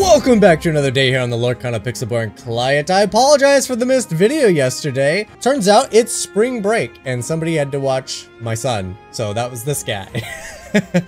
Welcome back to another day here on the Lorcana pixelborn client. I apologize for the missed video yesterday. Turns out it's spring break and somebody had to watch my son. So that was this guy.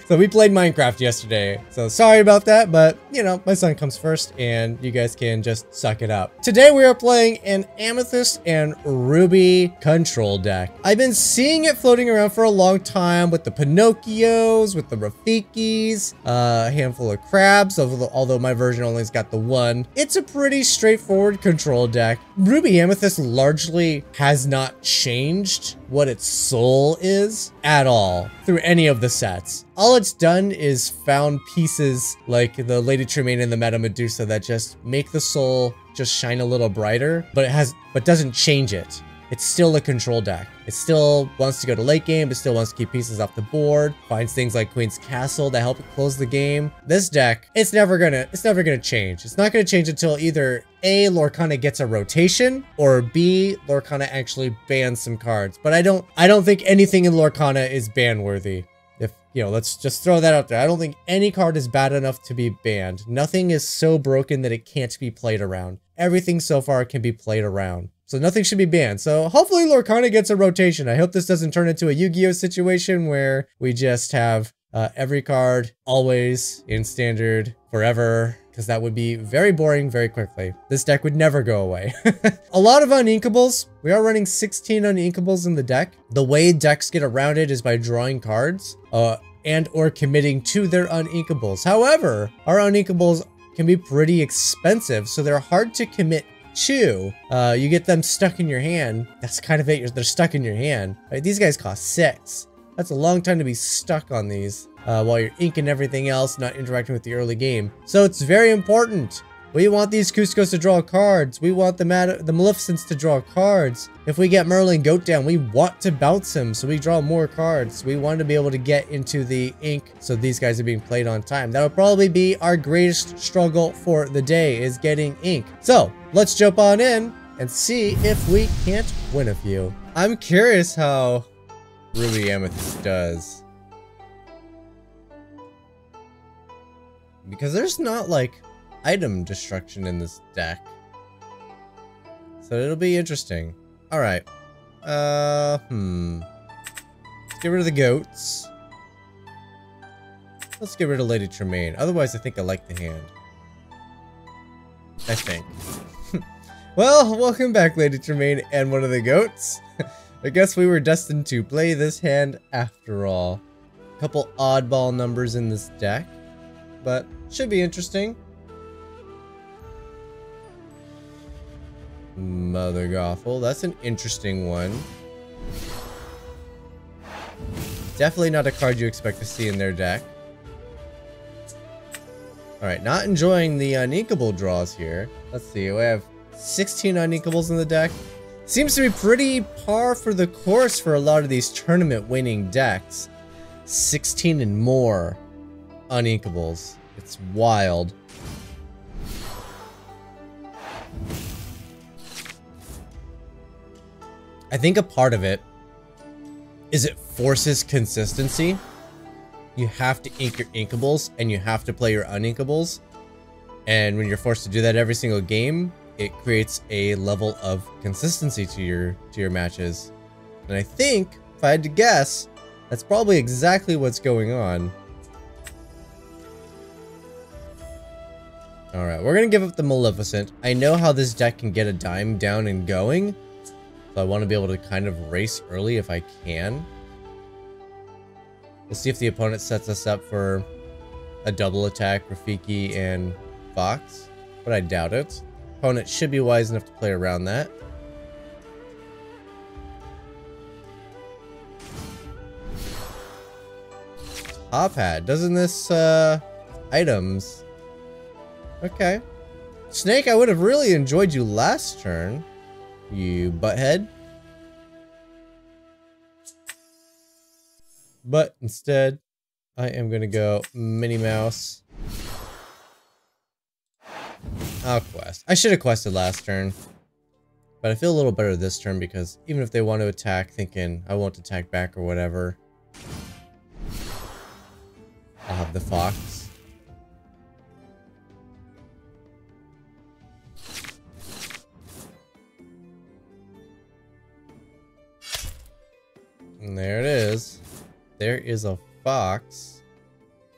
So we played Minecraft yesterday. So sorry about that, but you know, my son comes first and you guys can just suck it up. Today we are playing an Amethyst and Ruby control deck. I've been seeing it floating around for a long time with the Pinocchios, with the Rafikis, a handful of crabs, although my version only's got the one. It's a pretty straightforward control deck. Ruby Amethyst largely has not changed what its soul is at all through any of the sets. All it's done is found pieces like the Lady Tremaine and the Meta Medusa that just make the soul just shine a little brighter, but doesn't change it. It's still a control deck. It still wants to go to late game. It still wants to keep pieces off the board. Finds things like Queen's Castle that help it close the game. This deck, it's never gonna change. It's not gonna change until either A, Lorcana gets a rotation, or B, Lorcana actually bans some cards. But I don't think anything in Lorcana is ban worthy. If, you know, let's just throw that out there. I don't think any card is bad enough to be banned. Nothing is so broken that it can't be played around. Everything so far can be played around. So nothing should be banned. So hopefully Lorcana gets a rotation. I hope this doesn't turn into a Yu-Gi-Oh situation where we just have every card always in standard forever, because that would be very boring very quickly. This deck would never go away. A lot of uninkables. We are running 16 uninkables in the deck. The way decks get around it is by drawing cards and or committing to their uninkables. However, our uninkables can be pretty expensive, so they're hard to commit to. You get them stuck in your hand. That's kind of it. They're stuck in your hand. Right? These guys cost 6. That's a long time to be stuck on these while you're inking everything else, not interacting with the early game. So it's very important. We want these Cuscos to draw cards. We want the Maleficents to draw cards. If we get Merlin Goat down, we want to bounce him so we draw more cards. We want to be able to get into the ink so these guys are being played on time. That would probably be our greatest struggle for the day, is getting ink. So let's jump on in and see if we can't win a few. I'm curious how Ruby Amethyst does, because there's not like item destruction in this deck, so it'll be interesting. All right, let's get rid of the goats. Let's get rid of Lady Tremaine. Otherwise, I think I like the hand. I think. Well, welcome back, Lady Tremaine and one of the goats. I guess we were destined to play this hand after all. A couple oddball numbers in this deck, but should be interesting. Mother Gothel, that's an interesting one. Definitely not a card you expect to see in their deck. Alright, not enjoying the uninkable draws here. Let's see, we have 16 uninkables in the deck. Seems to be pretty par for the course for a lot of these tournament winning decks. 16 and more uninkables. It's wild. I think a part of it is it forces consistency. You have to ink your inkables and you have to play your uninkables. And when you're forced to do that every single game, it creates a level of consistency to your matches. And I think, if I had to guess, that's probably exactly what's going on. Alright, we're gonna give up the Maleficent. I know how this deck can get a dime down and going, so I want to be able to kind of race early if I can. We'll see if the opponent sets us up for a double attack, Rafiki and Fox, but I doubt it. Opponent should be wise enough to play around that. Top hat. Doesn't this, items. Okay. Snake, I would have really enjoyed you last turn, you butthead. But instead, I am gonna go Minnie Mouse. I'll quest. I should have quested last turn. But I feel a little better this turn because even if they want to attack thinking I won't attack back or whatever, I'll have the Fox. And there it is. There is a fox.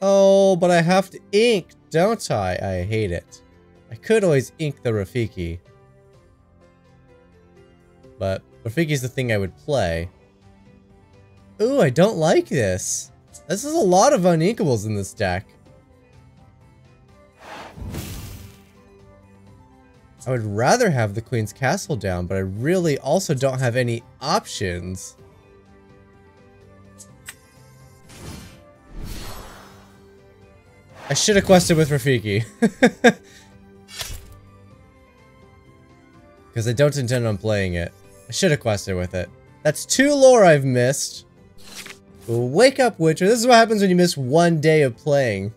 Oh, but I have to ink, don't I? I hate it. I could always ink the Rafiki. But Rafiki's the thing I would play. Ooh, I don't like this. This is a lot of uninkables in this deck. I would rather have the Queen's Castle down, but I really also don't have any options. I should have quested with Rafiki. Because I don't intend on playing it. I should have quested with it. That's 2 lore I've missed. Wake up, Witcher. This is what happens when you miss 1 day of playing.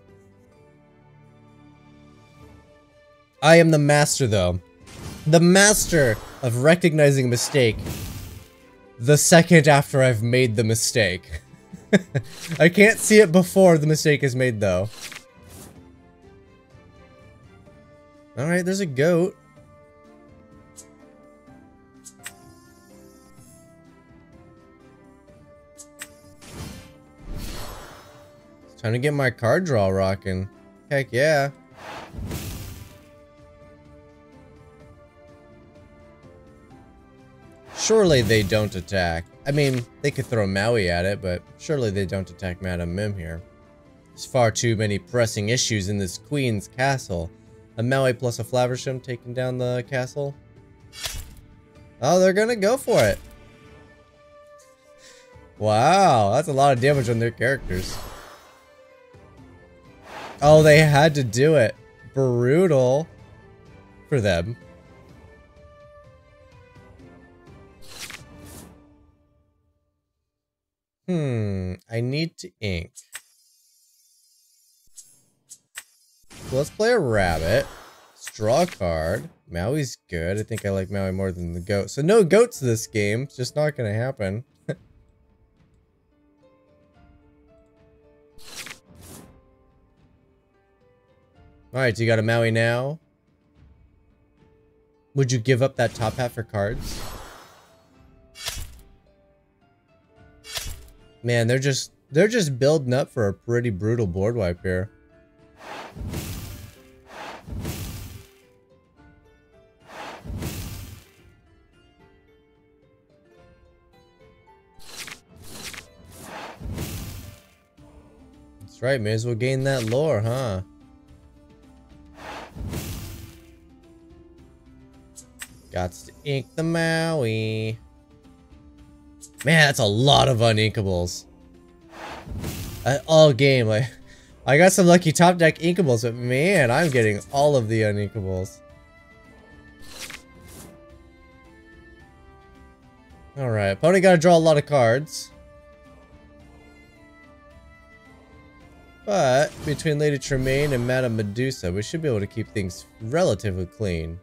I am the master, though. The master of recognizing a mistake the second after I've made the mistake. I can't see it before the mistake is made, though. Alright, there's a goat. Time to get my card draw rocking. Heck yeah. Surely they don't attack. I mean, they could throw Maui at it, but surely they don't attack Madame Mim here. There's far too many pressing issues in this Queen's Castle. A Maui plus a Flaversham taking down the castle. Oh, they're gonna go for it. Wow, that's a lot of damage on their characters. Oh, they had to do it. Brutal for them. I need to ink. So let's play a rabbit. Let's draw a card. Maui's good. I think I like Maui more than the goat. So no goats this game. It's just not gonna happen. Alright, so you got a Maui now. Would you give up that top hat for cards? Man, they're just building up for a pretty brutal board wipe here. That's right, may as well gain that lore, huh? Got to ink the Maui. Man, that's a lot of uninkables. All game, like, I got some lucky top deck inkables, but man, I'm getting all of the uninkables. Alright, opponent gotta draw a lot of cards. But, between Lady Tremaine and Madame Medusa, we should be able to keep things relatively clean.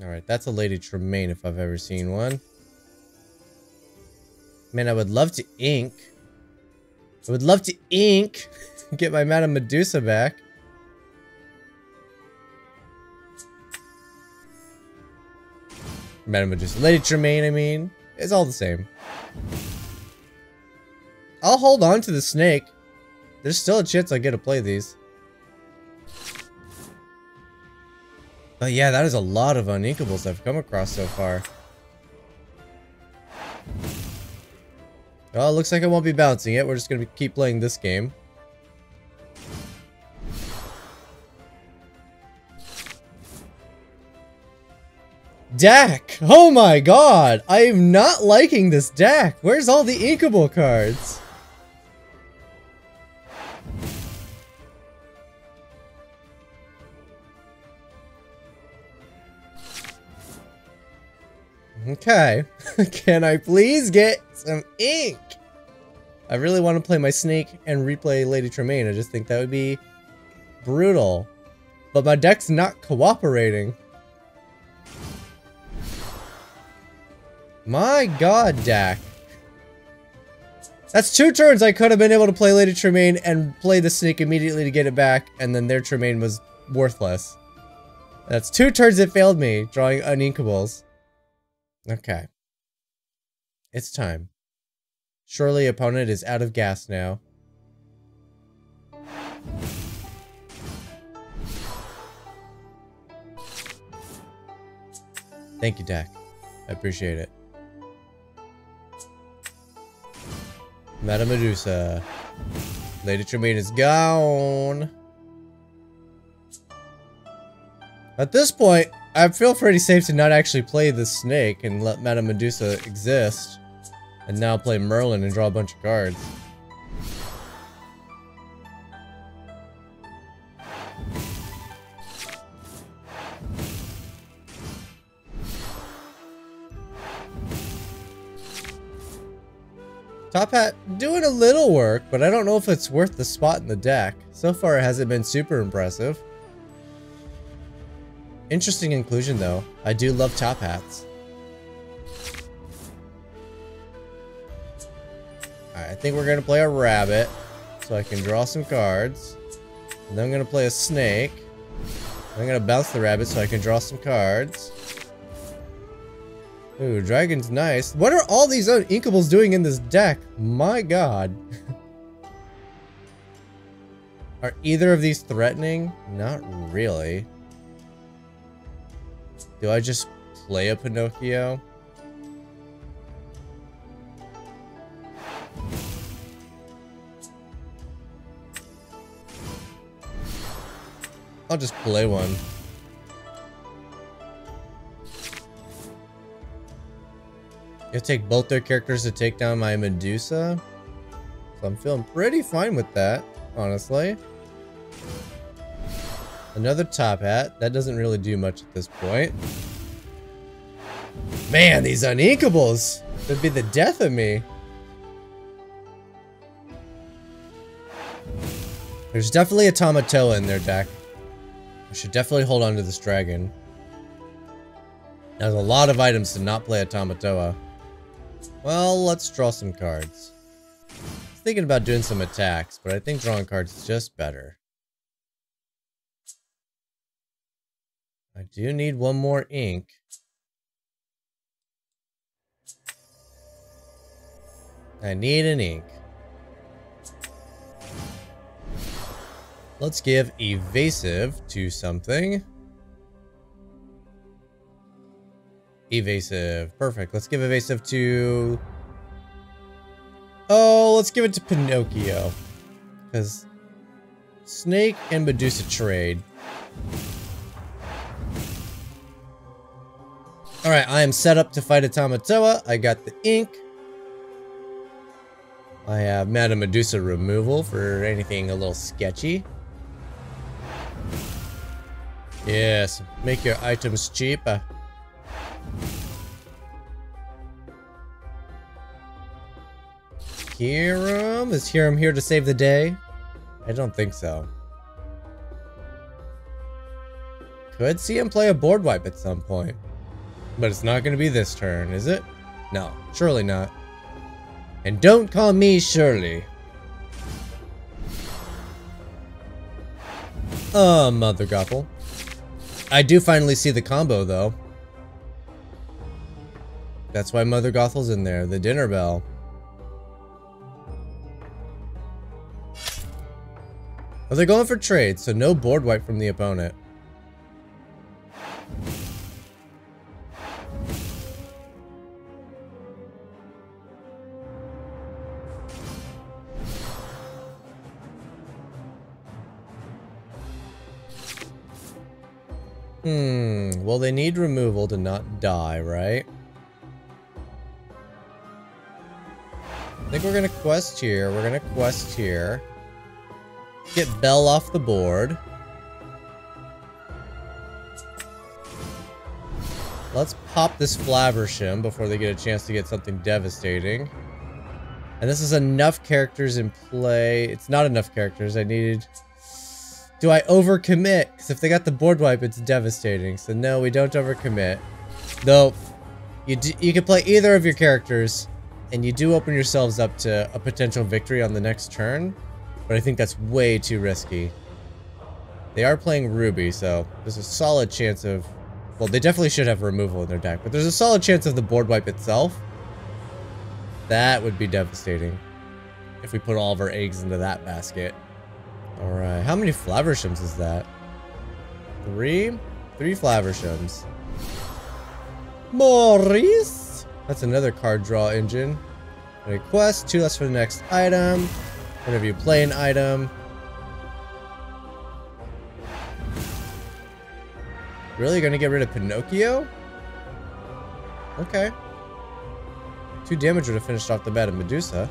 Alright, that's a Lady Tremaine if I've ever seen one. Man, I would love to ink. I would love to ink! Get my Madame Medusa back. Madame Medusa. Lady Tremaine, I mean. It's all the same. I'll hold on to the snake. There's still a chance I get to play these. But yeah, that is a lot of uninkables I've come across so far. Well, it looks like I won't be bouncing it. We're just gonna keep playing this game. Deck! Oh my god! I am not liking this deck! Where's all the inkable cards? Okay. Can I please get some ink? I really want to play my snake and replay Lady Tremaine. I just think that would be brutal. But my deck's not cooperating. My god, Dak. That's 2 turns I could have been able to play Lady Tremaine and play the snake immediately to get it back, and then their Tremaine was worthless. That's 2 turns it failed me, drawing uninkables. Okay. It's time. Surely opponent is out of gas now. Thank you, deck. I appreciate it. Meta Medusa. Lady Tremaine is gone. At this point, I feel pretty safe to not actually play the snake and let Meta Medusa exist. And now play Merlin and draw a bunch of cards. Top Hat doing a little work, but I don't know if it's worth the spot in the deck. So far it hasn't been super impressive. Interesting inclusion though. I do love Top Hats. Alright, I think we're gonna play a rabbit so I can draw some cards. And then I'm gonna play a snake. I'm gonna bounce the rabbit so I can draw some cards. Ooh, dragon's nice. What are all these inkables doing in this deck? My god. Are either of these threatening? Not really. Do I just play a Pinocchio? I'll just play one. It'll take both their characters to take down my Medusa. So I'm feeling pretty fine with that, honestly. Another Top Hat. That doesn't really do much at this point. Man, these uninkables! That'd be the death of me. There's definitely a Tamatoa in their deck. I should definitely hold on to this dragon. There's a lot of items to not play a Tamatoa. Well, let's draw some cards. I was thinking about doing some attacks, but I think drawing cards is just better. I do need one more ink. I need an ink. Let's give evasive to something. Evasive. Perfect. Let's give evasive to... Oh, let's give it to Pinocchio. Because Snake and Medusa trade. Alright, I am set up to fight a Tamatoa. I got the ink. I have Meta Medusa removal for anything a little sketchy. Yes, make your items cheaper. Hiram? Is Hiram here to save the day? I don't think so. Could see him play a board wipe at some point. But it's not going to be this turn, is it? No, surely not. And don't call me Shirley. Oh, Mother Gothel. I do finally see the combo, though. That's why Mother Gothel's in there. The dinner bell. Well, they're going for trade, so no board wipe from the opponent. Well, they need removal to not die, right? I think we're gonna quest here. We're gonna quest here. Get Bell off the board. Let's pop this Flaversham before they get a chance to get something devastating. And this is enough characters in play. It's not enough characters. I needed... Do I overcommit? Because if they got the board wipe, it's devastating. So no, we don't overcommit. Though, you can play either of your characters, and you do open yourselves up to a potential victory on the next turn. But I think that's way too risky. They are playing Ruby, so there's a solid chance of... Well, they definitely should have removal in their deck, but there's a solid chance of the board wipe itself. That would be devastating if we put all of our eggs into that basket. Alright, how many Flavershams is that? 3? 3 Flavershams. Maurice! That's another card draw engine. A quest, 2 less for the next item. Whenever you play an item. Really gonna get rid of Pinocchio? Okay. 2 damage would have finished off the bat of Medusa.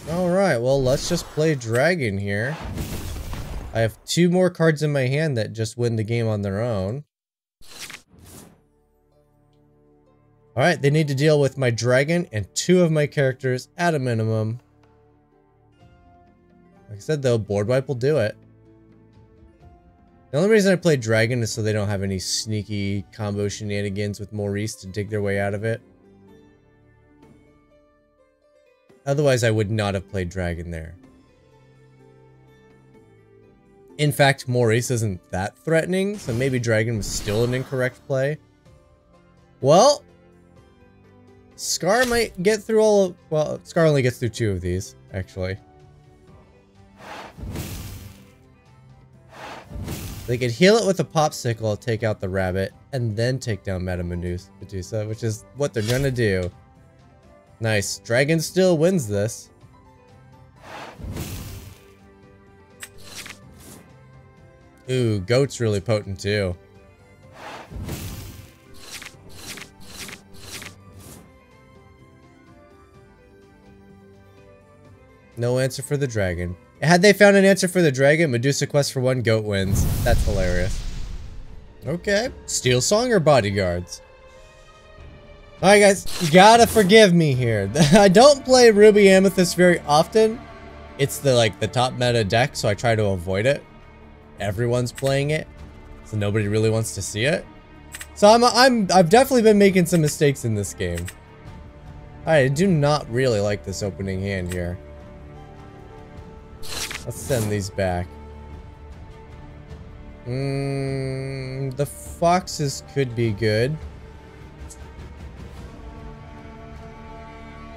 Alright, well, let's just play Dragon here. I have 2 more cards in my hand that just win the game on their own. Alright, they need to deal with my Dragon and 2 of my characters at a minimum. Like I said though, board wipe will do it. The only reason I play Dragon is so they don't have any sneaky combo shenanigans with Maurice to dig their way out of it. Otherwise, I would not have played Dragon there. In fact, Maurice isn't that threatening, so maybe Dragon was still an incorrect play. Well, Scar might get through all of... Well, Scar only gets through 2 of these, actually. They could heal it with a popsicle, take out the rabbit, and then take down Madame Medusa, which is what they're gonna do. Nice. Dragon still wins this. Ooh, Goat's really potent too. No answer for the Dragon. Had they found an answer for the Dragon, Medusa quest for 1, Goat wins. That's hilarious. Okay. Steel Song or Bodyguards? Alright guys, you gotta forgive me here. I don't play Ruby Amethyst very often. It's the top meta deck, so I try to avoid it. Everyone's playing it, so nobody really wants to see it. So I've definitely been making some mistakes in this game. I do not really like this opening hand here. Let's send these back. The foxes could be good.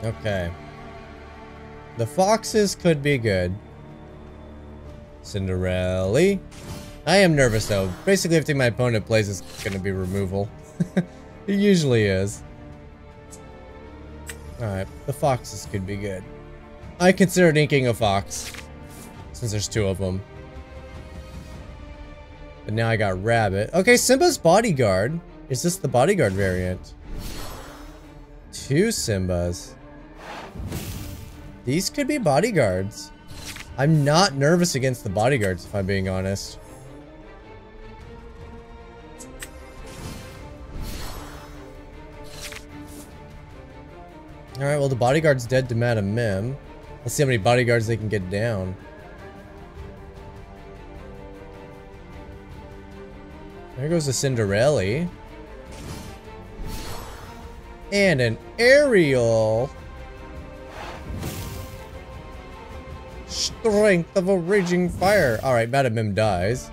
Okay. The foxes could be good. Cinderella. I am nervous though. Basically everything my opponent plays is gonna be removal. It usually is. Alright, the foxes could be good. I considered inking a fox, since there's 2 of them. But now I got rabbit. Okay, Simba's bodyguard. Is this the bodyguard variant? 2 Simbas. These could be bodyguards. I'm not nervous against the bodyguards, if I'm being honest. Alright, well the bodyguard's dead to Madame Mim. Let's see how many bodyguards they can get down. There goes a Cinderella. And an aerial. Strength of a raging fire. Alright, Madame Mim dies.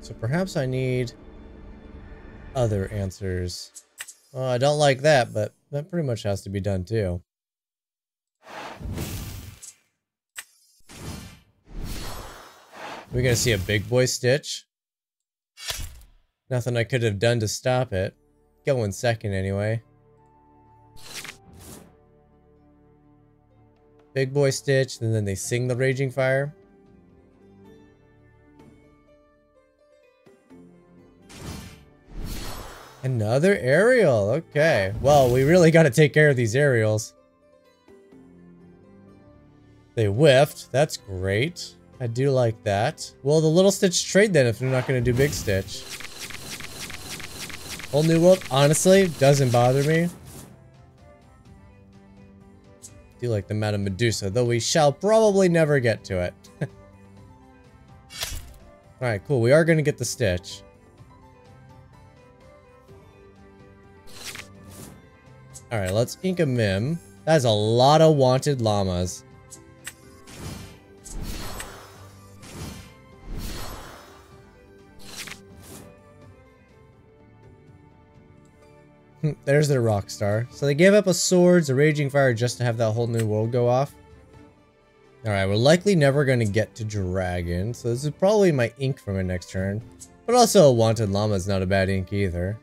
So perhaps I need other answers. Oh, I don't like that, but that pretty much has to be done too. We're gonna see a big boy Stitch. Nothing I could have done to stop it. Go in second anyway. Big boy Stitch, and then they sing the Raging Fire. Another aerial, okay. Well, we really gotta take care of these aerials. They whiffed, that's great. I do like that. Well, the little Stitch trade then if they're not gonna do big Stitch. Whole new world, honestly, doesn't bother me. Do like the Madame Medusa, though we shall probably never get to it. Alright, cool. We are going to get the Stitch. Alright, let's ink a Mim. That's a lot of wanted llamas. There's their rock star. So they gave up a swords, a raging fire just to have that whole new world go off. Alright, we're likely never going to get to dragon, so this is probably my ink for my next turn. But also a wanted llama is not a bad ink either.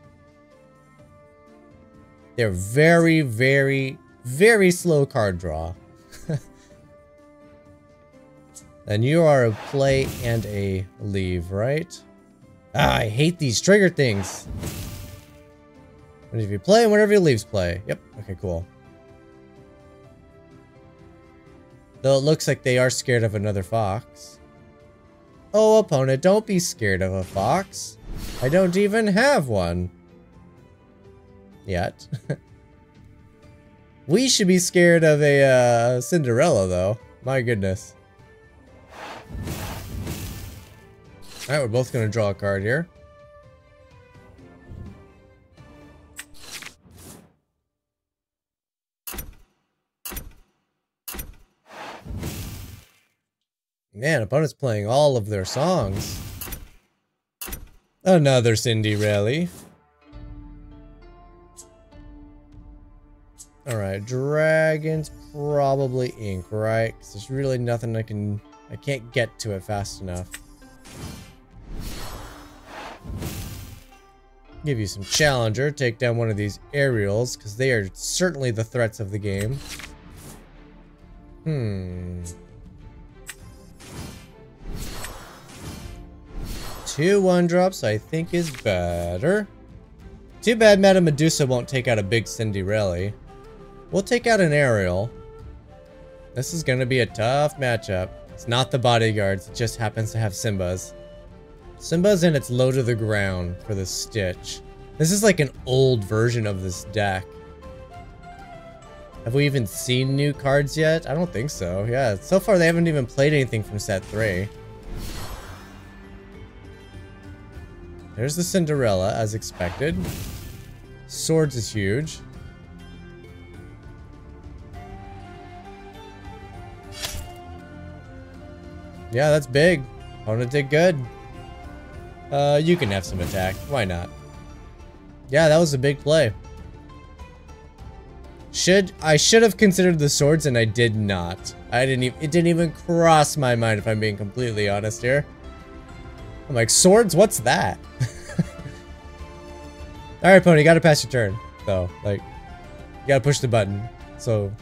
They're very, very, very slow card draw. And you are a play and a leave, right? Ah, I hate these trigger things. Whenever you play and whenever you leaves play. Yep, okay, cool. Though it looks like they are scared of another fox. Oh, opponent, don't be scared of a fox. I don't even have one. Yet. We should be scared of a Cinderella, though. My goodness. Alright, we're both going to draw a card here. Man, opponent's playing all of their songs. Another Cindy Rally. Alright, dragons probably ink, right? Because there's really nothing I can't get to it fast enough. Give you some challenger, take down one of these aerials, because they are certainly the threats of the game. 2 1-drops I think is better. Too bad Madame Medusa won't take out a big Cinderella. We'll take out an aerial. This is gonna be a tough matchup. It's not the bodyguards, it just happens to have Simba's. Simba's and it's low to the ground for the Stitch. This is like an old version of this deck. Have we even seen new cards yet? I don't think so. Yeah, so far they haven't even played anything from set 3. There's the Cinderella, as expected. Swords is huge. Yeah, that's big. Opponent did good. You can have some attack. Why not? Yeah, that was a big play. I should have considered the swords and I did not. It didn't even cross my mind, if I'm being completely honest here. I'm like, swords? What's that? Alright, Pony, you gotta pass your turn. So, like, you gotta push the button so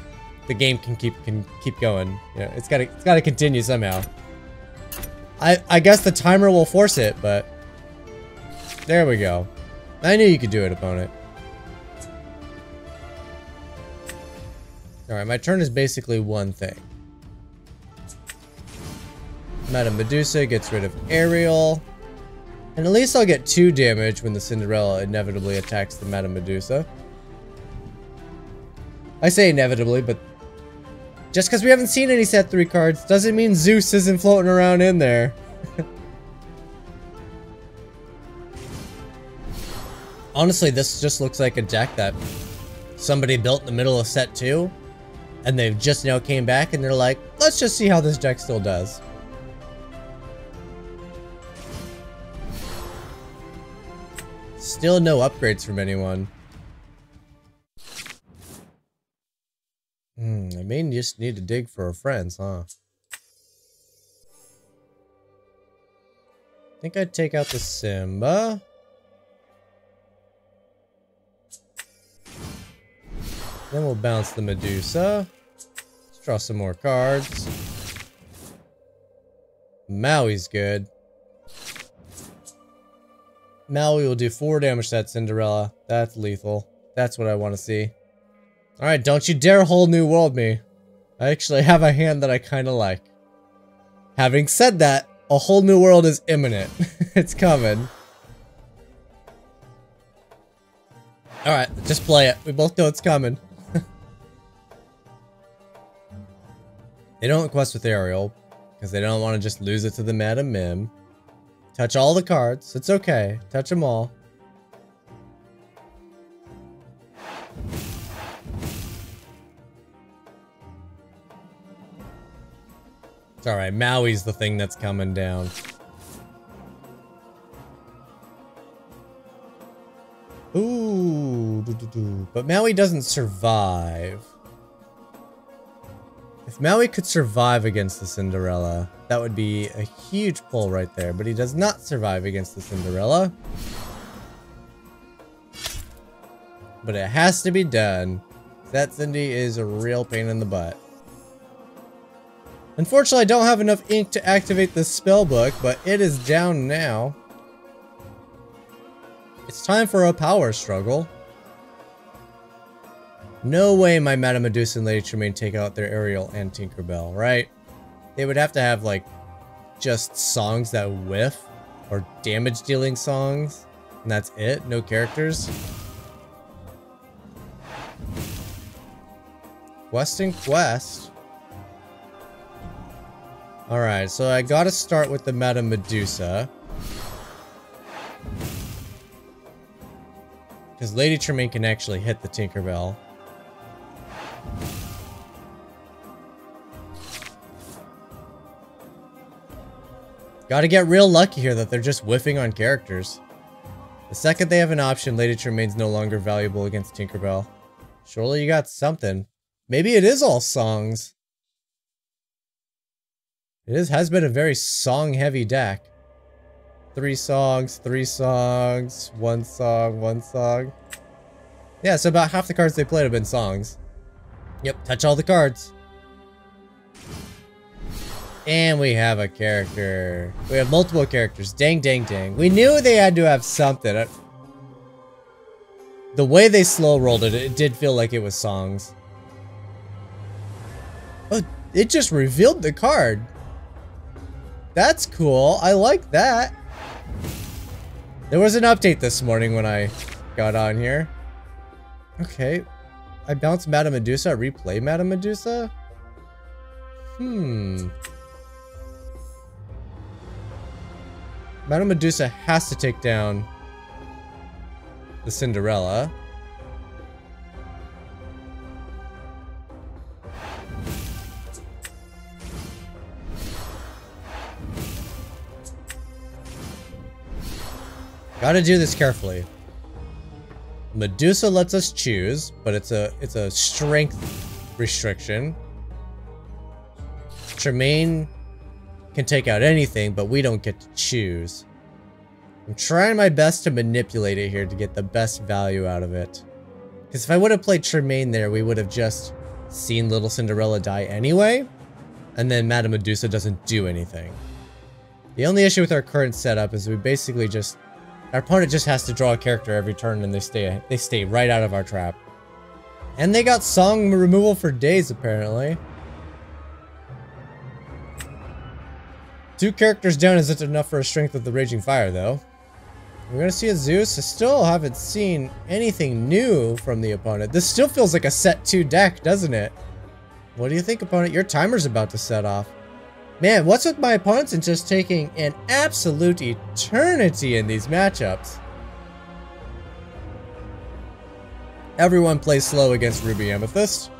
the game can keep going. You know, it's gotta continue somehow. I guess the timer will force it, but there we go. I knew you could do it, opponent. Alright, my turn is basically one thing. Madame Medusa gets rid of Ariel. And at least I'll get 2 damage when the Cinderella inevitably attacks the Madame Medusa. I say inevitably, but just because we haven't seen any set 3 cards doesn't mean Zeus isn't floating around in there. Honestly, this just looks like a deck that somebody built in the middle of set 2. And they've just now came back and they're like, let's just see how this deck still does. Still no upgrades from anyone. I may just need to dig for our friends, huh? I think I'd take out the Simba. Then we'll bounce the Medusa. Let's draw some more cards. Maui's good. Maui will do 4 damage to that Cinderella. That's lethal. That's what I want to see. Alright, don't you dare whole new world me. I actually have a hand that I kind of like. Having said that, a whole new world is imminent. It's coming. Alright, just play it. We both know it's coming. They don't quest with Ariel, because they don't want to just lose it to the Madam Mim. Touch all the cards. It's okay. Touch them all. It's alright. Maui's the thing that's coming down. Ooh. But Maui doesn't survive. If Maui could survive against the Cinderella, that would be a huge pull right there. But he does not survive against the Cinderella. But it has to be done. That Cindy is a real pain in the butt. Unfortunately, I don't have enough ink to activate this spell book, but it is down now. It's time for a power struggle. No way my Madame Medusa and Lady Tremaine take out their Ariel and Tinkerbell, right? They would have to have, like, just songs that whiff, or damage-dealing songs, and that's it? No characters? Quest and quest. Alright, so I gotta start with the Madame Medusa. Because Lady Tremaine can actually hit the Tinkerbell. Gotta get real lucky here that they're just whiffing on characters. The second they have an option, Lady Tremaine's no longer valuable against Tinkerbell. Surely you got something. Maybe it is all songs. Has been a very song-heavy deck. 3 songs, 3 songs, 1 song, 1 song. Yeah, so about half the cards they played have been songs. Yep, touch all the cards. And we have a character. We have multiple characters. Dang, dang, dang. We knew they had to have something. The way they slow rolled it, it did feel like it was songs. Oh, it just revealed the card. That's cool. I like that. There was an update this morning when I got on here. Okay. I bounced Madame Medusa. Replay Madame Medusa? Madame Medusa has to take down the Cinderella. Gotta do this carefully. Medusa lets us choose, but it's a strength restriction. Tremaine can take out anything, but we don't get to choose. I'm trying my best to manipulate it here to get the best value out of it. Because if I would have played Tremaine there, we would have just seen Little Cinderella die anyway, and then Madame Medusa doesn't do anything. The only issue with our current setup is we basically just... Our opponent just has to draw a character every turn and they stay right out of our trap. And they got song removal for days, apparently. 2 characters down isn't enough for a strength of the Raging Fire, though. We're gonna see a Zeus. I still haven't seen anything new from the opponent. This still feels like a set 2 deck, doesn't it? What do you think, opponent? Your timer's about to set off. Man, what's with my opponents and just taking an absolute eternity in these matchups? Everyone plays slow against Ruby Amethyst.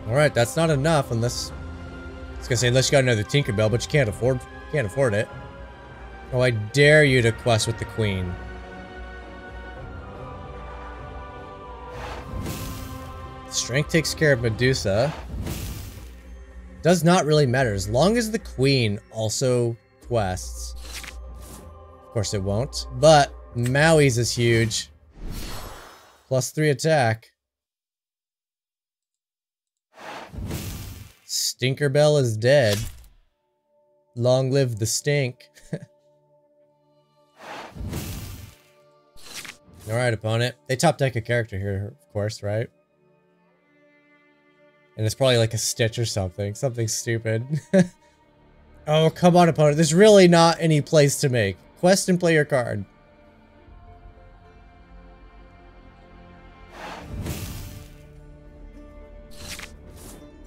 Alright, that's not enough unless... I was gonna say unless you got another Tinkerbell, but you can't afford it. Oh, I dare you to quest with the Queen. Strength takes care of Medusa. Does not really matter as long as the Queen also quests. Of course it won't, but Maui's is huge. +3 attack. Stinkerbell is dead. Long live the stink. Alright, opponent. They top deck a character here, of course, right? And it's probably like a Stitch or something. Something stupid. Oh, come on, opponent. There's really not any place to make. Quest and play your card.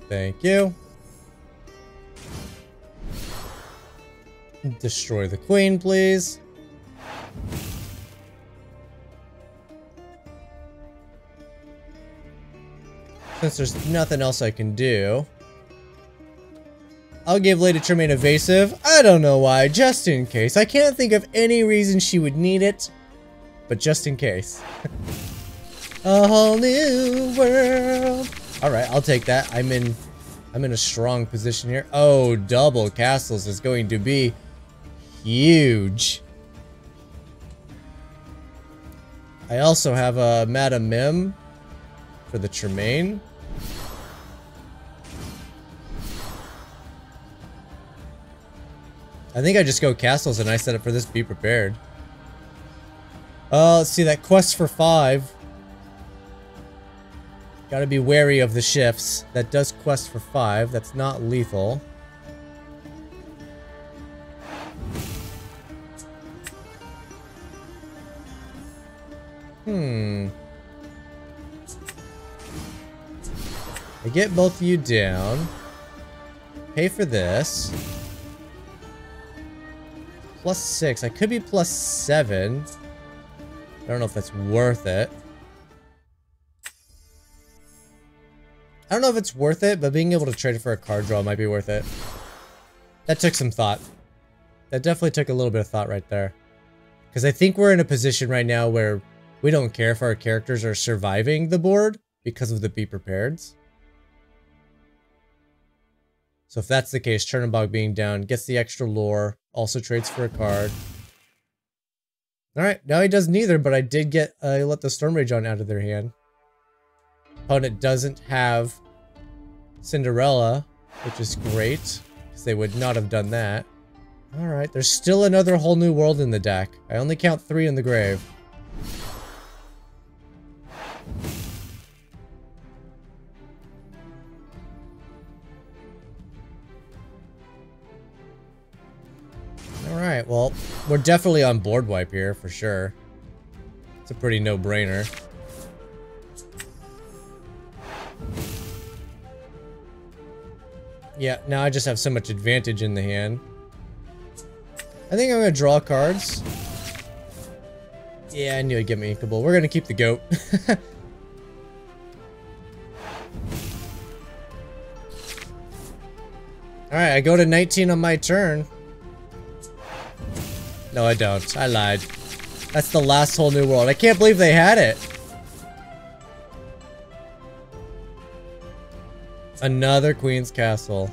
Thank you. Destroy the queen, please. Since there's nothing else I can do, I'll give Lady Tremaine evasive. I don't know why, just in case. I can't think of any reason she would need it, but just in case. A whole new world. All right, I'll take that. I'm in a strong position here. Oh, double castles is going to be huge. I also have a Madame Mim for the Tremaine. I think I just go castles and I set up for this. Be prepared. Let's see that quest for 5. Gotta be wary of the shifts. That does quest for 5. That's not lethal. I get both of you down. Pay for this. +6. I could be +7. I don't know if that's worth it. I don't know if it's worth it, but being able to trade it for a card draw might be worth it. That took some thought. That definitely took a little bit of thought right there. Because I think we're in a position right now where we don't care if our characters are surviving the board because of the Be Prepareds. So if that's the case, Chernobog being down, gets the extra lore, also trades for a card. Alright, now he does neither, but I did get, let the Storm Rage on out of their hand. Opponent doesn't have Cinderella, which is great, because they would not have done that. Alright, there's still another whole new world in the deck. I only count 3 in the grave. Alright, well, we're definitely on board wipe here, for sure. It's a pretty no-brainer. Yeah, now I just have so much advantage in the hand. I think I'm gonna draw cards. Yeah, I knew he'd get me inkable. We're gonna keep the goat. Alright, I go to 19 on my turn. No, I don't. I lied. That's the last whole new world. I can't believe they had it. Another Queen's Castle.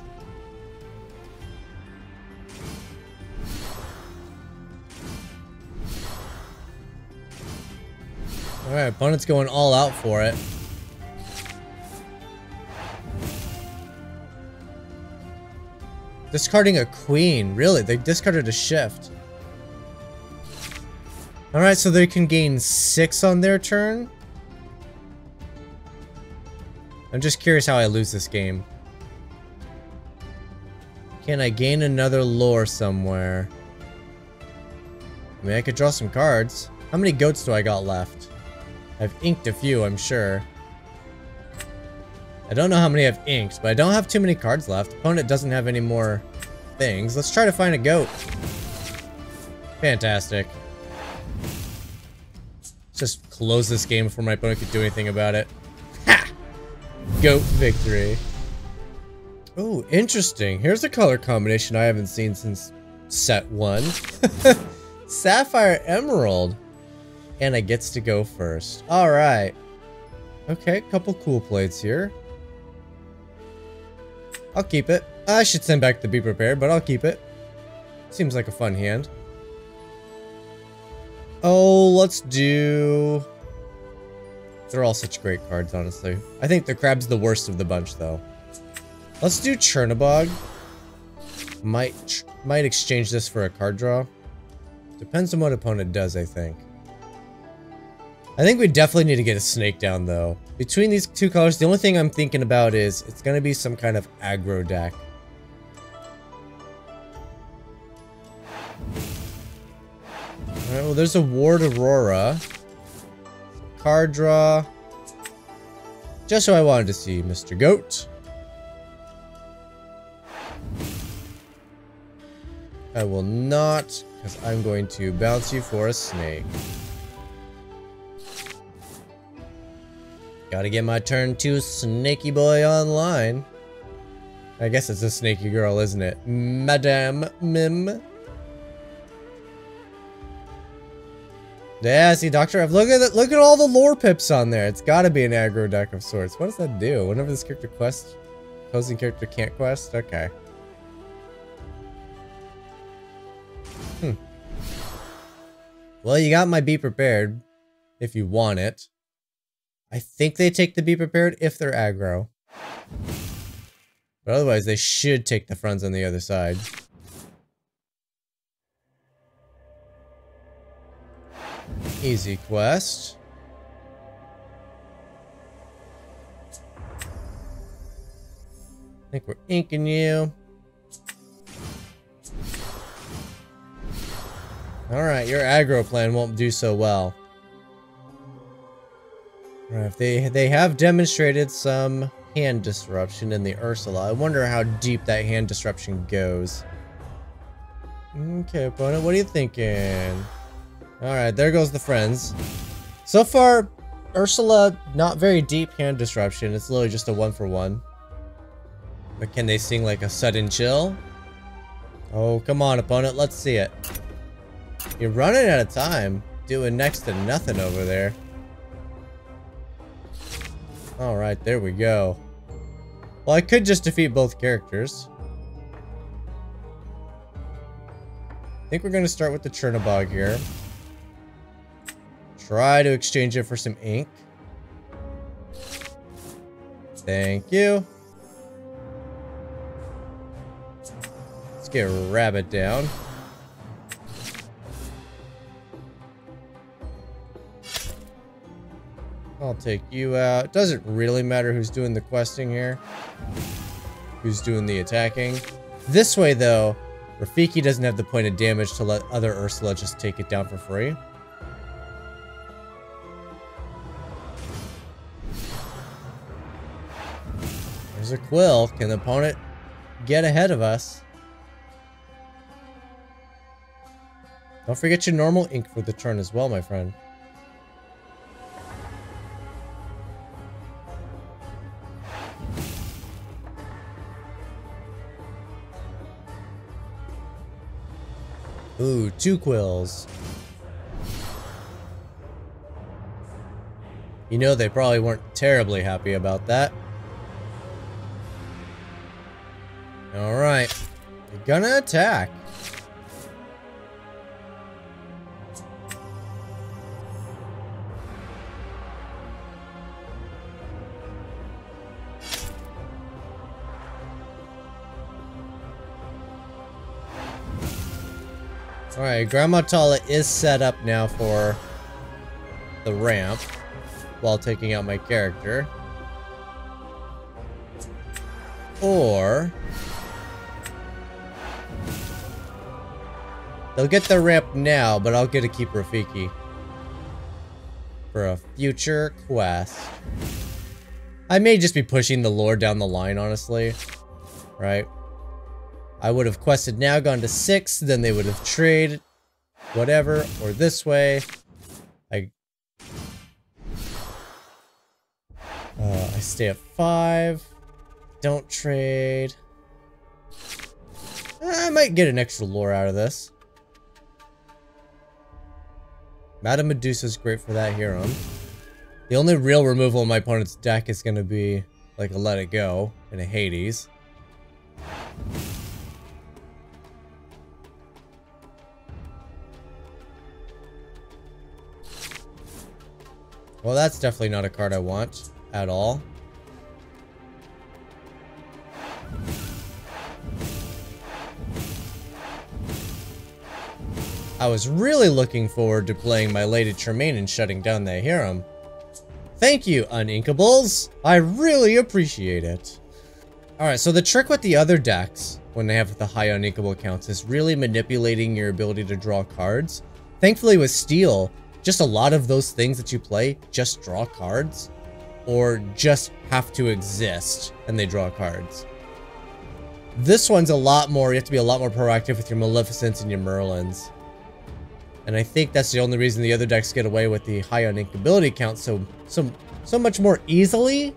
Alright, opponent's going all out for it. Discarding a queen. Really? They discarded a shift. Alright, so they can gain 6 on their turn? I'm just curious how I lose this game. Can I gain another lore somewhere? I mean, I could draw some cards. How many goats do I got left? I've inked a few, I'm sure. I don't know how many I've inked, but I don't have too many cards left. Opponent doesn't have any more things. Let's try to find a goat. Fantastic. Let's just close this game before my opponent could do anything about it. Ha! Goat victory. Oh, interesting. Here's a color combination I haven't seen since set 1. Sapphire Emerald. Anna gets to go first. Alright. Okay, couple cool plates here. I'll keep it. I should send back the Be Prepared, but I'll keep it. Seems like a fun hand. Oh, let's do... They're all such great cards, honestly. I think the Crab's the worst of the bunch, though. Let's do Chernobog. Might exchange this for a card draw. Depends on what opponent does, I think. I think we definitely need to get a snake down, though. Between these two colors, the only thing I'm thinking about is it's going to be some kind of aggro deck. Alright, well, there's a Ward Aurora. Card draw. Just what I wanted to see, Mr. Goat. I will not, because I'm going to bounce you for a snake. Gotta get my turn 2 snaky boy online. I guess it's a snaky girl, isn't it? Madame Mim. Yeah, see, Dr. F, look at all the lore pips on there. It's gotta be an aggro deck of sorts. What does that do? Whenever this character quests, opposing character can't quest? Okay. Well, you got my Be Prepared, if you want it. I think they take the Be Prepared if they're aggro. But otherwise, they should take the fronts on the other side. Easy quest. I think we're inking you. Alright, your aggro plan won't do so well. Alright, they have demonstrated some hand disruption in the Ursula. I wonder how deep that hand disruption goes. Okay, opponent, what are you thinking? Alright, there goes the friends. So far, Ursula, not very deep hand disruption. It's literally just a 1-for-1. But can they sing like a sudden chill? Oh, come on, opponent, let's see it. You're running out of time. Doing next to nothing over there. Alright, there we go. Well, I could just defeat both characters. I think we're going to start with the Chernobog here. Try to exchange it for some ink. Thank you. Let's get Rabbit down. I'll take you out. It doesn't really matter who's doing the questing here. Who's doing the attacking. This way, though, Rafiki doesn't have the point of damage to let other Ursula just take it down for free. There's a Quill. Can the opponent get ahead of us? Don't forget your normal ink for the turn as well, my friend. Ooh, 2 Quills. You know they probably weren't terribly happy about that. Alright. You're gonna attack. Alright, Grandma Tala is set up now for the ramp while taking out my character. Or they'll get the ramp now, but I'll get to keep Rafiki for a future quest. I may just be pushing the lore down the line, honestly. Right? I would have quested now, gone to 6, then they would have traded, whatever, or this way. I stay at 5. Don't trade. I might get an extra lore out of this. Madame Medusa's great for that hero. The only real removal in my opponent's deck is going to be like a Let It Go and a Hades. Well, that's definitely not a card I want at all. I was really looking forward to playing my Lady Tremaine and shutting down that harem. Thank you, Uninkables! I really appreciate it. Alright, so the trick with the other decks, when they have the high Uninkable counts, is really manipulating your ability to draw cards. Thankfully with Steel, just a lot of those things that you play just draw cards, or just have to exist and they draw cards. This one's a lot more, you have to be a lot more proactive with your Maleficents and your Merlins. And I think that's the only reason the other decks get away with the high uninkability count so much more easily.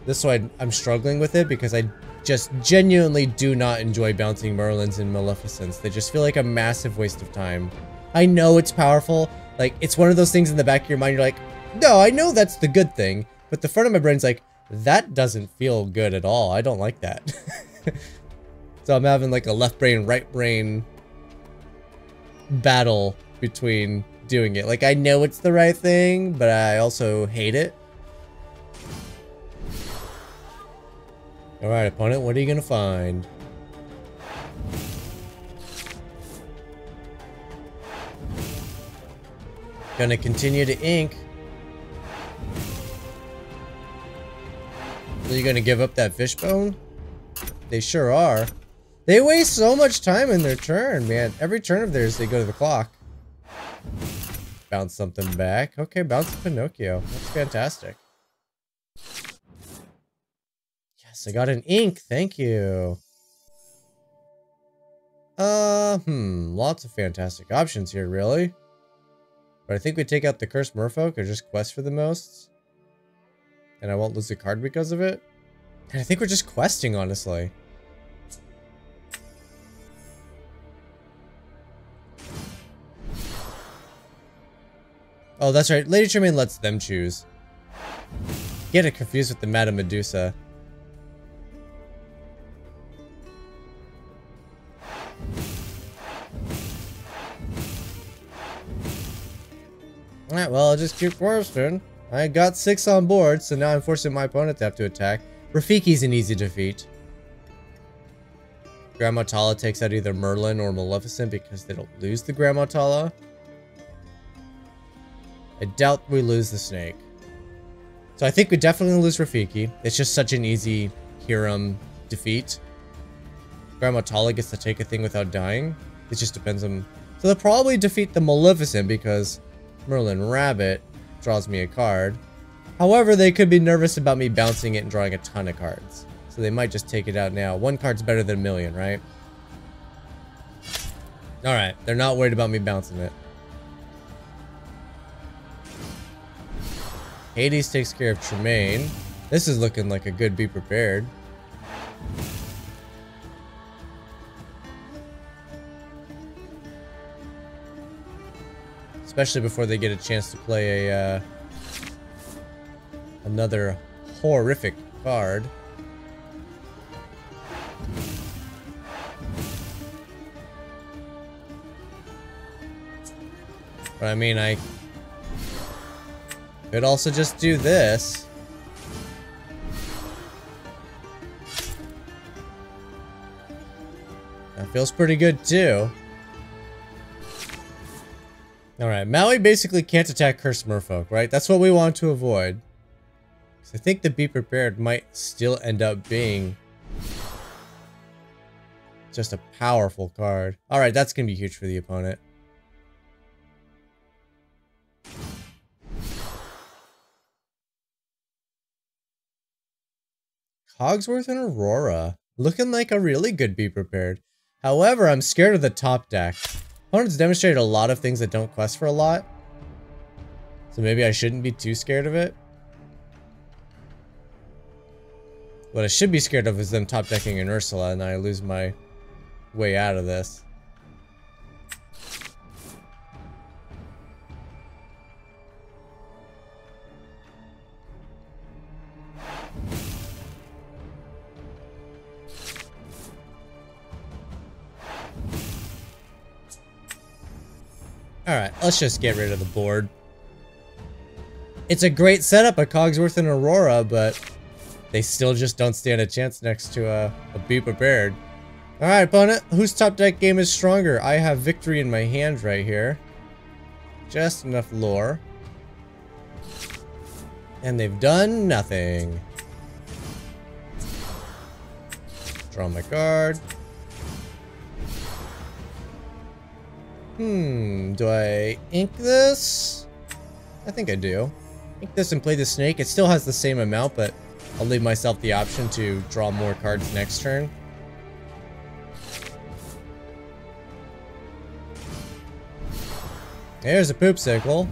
This one I'm struggling with it because I just genuinely do not enjoy bouncing Merlins and Maleficents. They just feel like a massive waste of time. I know it's powerful. Like, it's one of those things in the back of your mind, you're like, no, I know that's the good thing. But the front of my brain's like, that doesn't feel good at all. I don't like that. So I'm having like a left brain, right brain battle between doing it. Like, I know it's the right thing, but I also hate it. Alright, opponent, what are you gonna find? Gonna continue to ink. Are you gonna give up that fishbone? They sure are. They waste so much time in their turn, man. Every turn of theirs, they go to the clock. Bounce something back. Okay, bounce Pinocchio. That's fantastic. Yes, I got an ink. Thank you. Lots of fantastic options here, really. But I think we take out the Cursed Merfolk or just quest for the most. And I won't lose a card because of it. And I think we're just questing, honestly. Oh, that's right. Lady Tremaine lets them choose. Get it confused with the Madame Medusa. Alright, well, I'll just keep questing. I got 6 on board, so now I'm forcing my opponent to have to attack. Rafiki's an easy defeat. Grandma Tala takes out either Merlin or Maleficent because they don't lose the Grandma Tala. I doubt we lose the snake. So I think we definitely lose Rafiki. It's just such an easy Hiram defeat. Grandma Tala gets to take a thing without dying. It just depends on... So they'll probably defeat the Maleficent because Merlin Rabbit draws me a card. However, they could be nervous about me bouncing it and drawing a ton of cards. So they might just take it out now. One card's better than a million, right? Alright, they're not worried about me bouncing it. Hades takes care of Tremaine. This is looking like a good be prepared. Especially before they get a chance to play a another horrific card. But I mean, I could also just do this. That feels pretty good too. Alright, Maui basically can't attack Cursed Merfolk, right? That's what we want to avoid. I think the Be Prepared might still end up being just a powerful card. Alright, that's gonna be huge for the opponent. Cogsworth and Aurora. Looking like a really good Be Prepared. However, I'm scared of the top deck. Opponent's demonstrated a lot of things that don't quest for a lot. So maybe I shouldn't be too scared of it. What I should be scared of is them top decking an Ursula and I lose my way out of this. Alright, let's just get rid of the board. It's a great setup, a Cogsworth and Aurora, but they still just don't stand a chance next to a Be Prepared. Alright, opponent, whose top deck game is stronger? I have victory in my hand right here. Just enough lore. And they've done nothing. Draw my card. Do I ink this? I think I do. Ink this and play the snake. It still has the same amount, but I'll leave myself the option to draw more cards next turn. There's a poopsicle.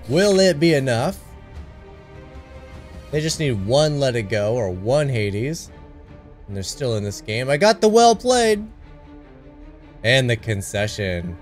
Will it be enough? They just need one Let It Go or one Hades. And they're still in this game. I got the well played. And the concession.